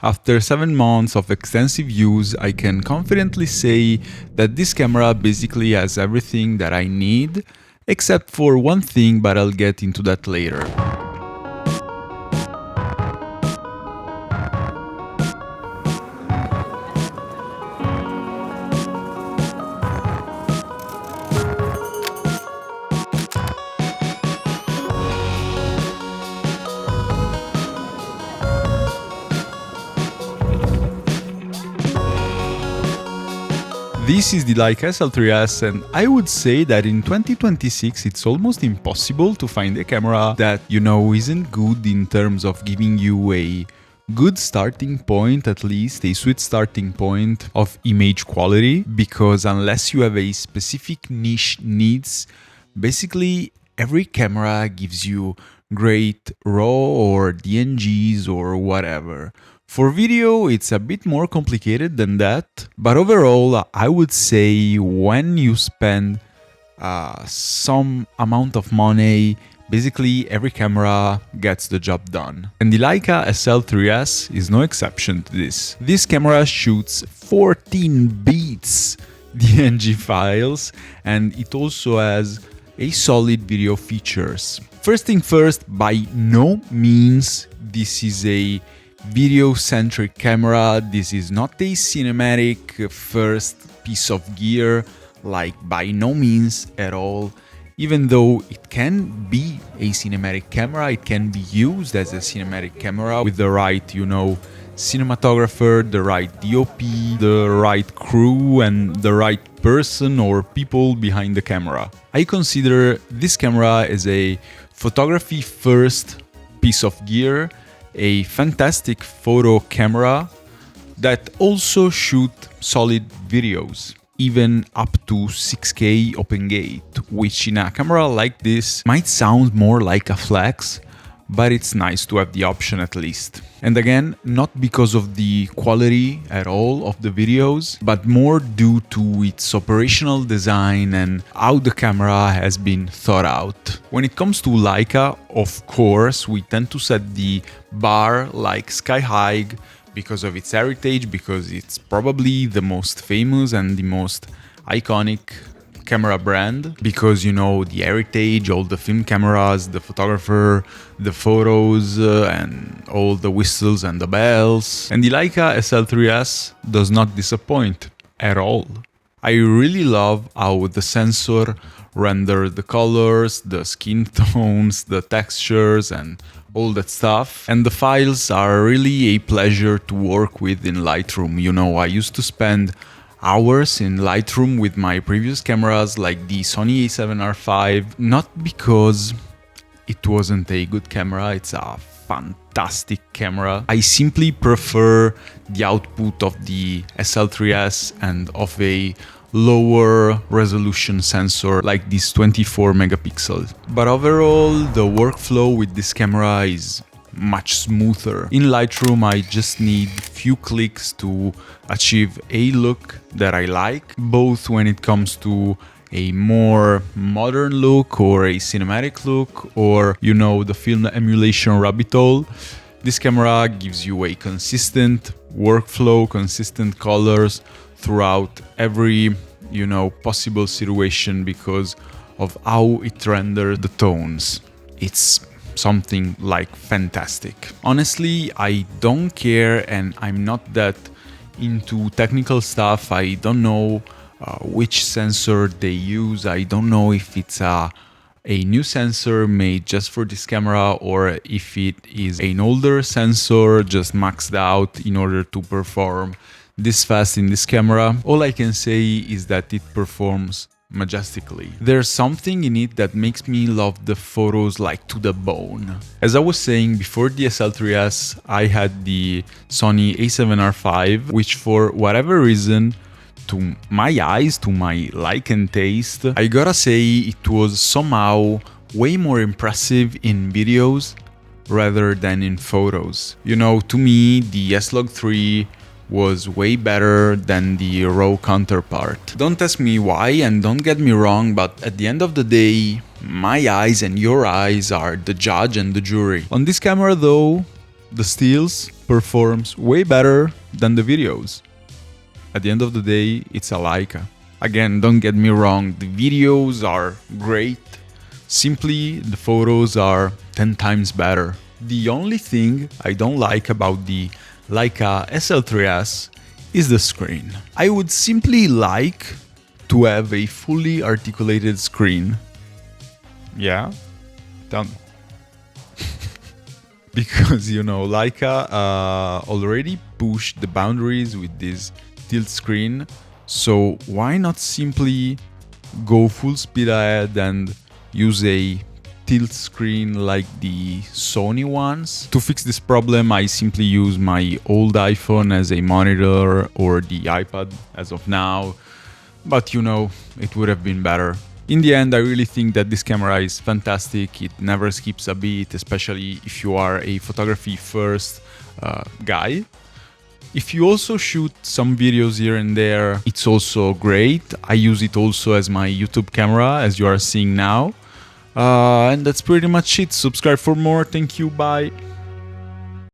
After 7 months of extensive use, I can confidently say that this camera basically has everything that I need, except for one thing, but I'll get into that later. This is the Leica SL3S, and I would say that in 2026 it's almost impossible to find a camera that, isn't good in terms of giving you a good starting point, at least a sweet starting point of image quality, because unless you have a specific niche needs, basically every camera gives you great RAW or DNGs or whatever. For video, it's a bit more complicated than that, but overall, I would say when you spend some amount of money, basically every camera gets the job done. And the Leica SL3S is no exception to this. This camera shoots 14 beats DNG files, and it also has a solid video features. First thing first, by no means this is a video-centric camera. This is not a cinematic first piece of gear, like by no means at all. Even though it can be a cinematic camera, it can be used as a cinematic camera with the right, cinematographer, the right DOP, the right crew, and the right person or people behind the camera. I consider this camera as a photography first piece of gear, a fantastic photo camera that also shoot solid videos, even up to 6K open gate, which in a camera like this might sound more like a flex, but it's nice to have the option at least. And again, not because of the quality at all of the videos, but more due to its operational design and how the camera has been thought out. When it comes to Leica, of course, we tend to set the bar like sky high because of its heritage, because it's probably the most famous and the most iconic camera brand, because the heritage, all the film cameras, the photographer, the photos, and all the whistles and the bells. And the Leica SL3S does not disappoint at all. I really love how the sensor renders the colors, the skin tones, the textures, and all that stuff. And the files are really a pleasure to work with in Lightroom. I used to spend hours in Lightroom with my previous cameras like the Sony a7R5, not because it wasn't a good camera, it's a fantastic camera. I simply prefer the output of the SL3S and of a lower resolution sensor like this 24 megapixel. But overall, the workflow with this camera is much smoother. In Lightroom, I just need few clicks to achieve a look that I like, both when it comes to a more modern look or a cinematic look or, the film emulation rabbit hole. This camera gives you a consistent workflow, consistent colors throughout every, possible situation because of how it renders the tones. It's something like fantastic. Honestly, I don't care, and I'm not that into technical stuff. I don't know which sensor they use. I don't know if it's a new sensor made just for this camera or if it is an older sensor just maxed out in order to perform this fast in this camera. All I can say is that it performs majestically. There's something in it that makes me love the photos like to the bone. As I was saying, before the SL3S, I had the Sony a7R5, which for whatever reason, to my eyes, to my like and taste, I gotta say it was somehow way more impressive in videos rather than in photos. To me, the S-Log 3 was way better than the RAW counterpart. Don't ask me why, and don't get me wrong, but at the end of the day, my eyes and your eyes are the judge and the jury. On this camera though, the stills performs way better than the videos. At the end of the day, it's a Leica. Again, don't get me wrong, the videos are great. Simply, the photos are 10 times better. The only thing I don't like about the Leica SL3S is the screen. I would simply like to have a fully articulated screen. Yeah? Don't. Because, you know, Leica already pushed the boundaries with this tilt screen. So why not simply go full speed ahead and use a tilt screen like the Sony ones? To fix this problem, I simply use my old iPhone as a monitor or the iPad as of now. But you know, it would have been better. In the end, I really think that this camera is fantastic. It never skips a beat, especially if you are a photography first guy. If you also shoot some videos here and there, it's also great. I use it also as my YouTube camera, as you are seeing now. And that's pretty much it. Subscribe for more. Thank you. Bye.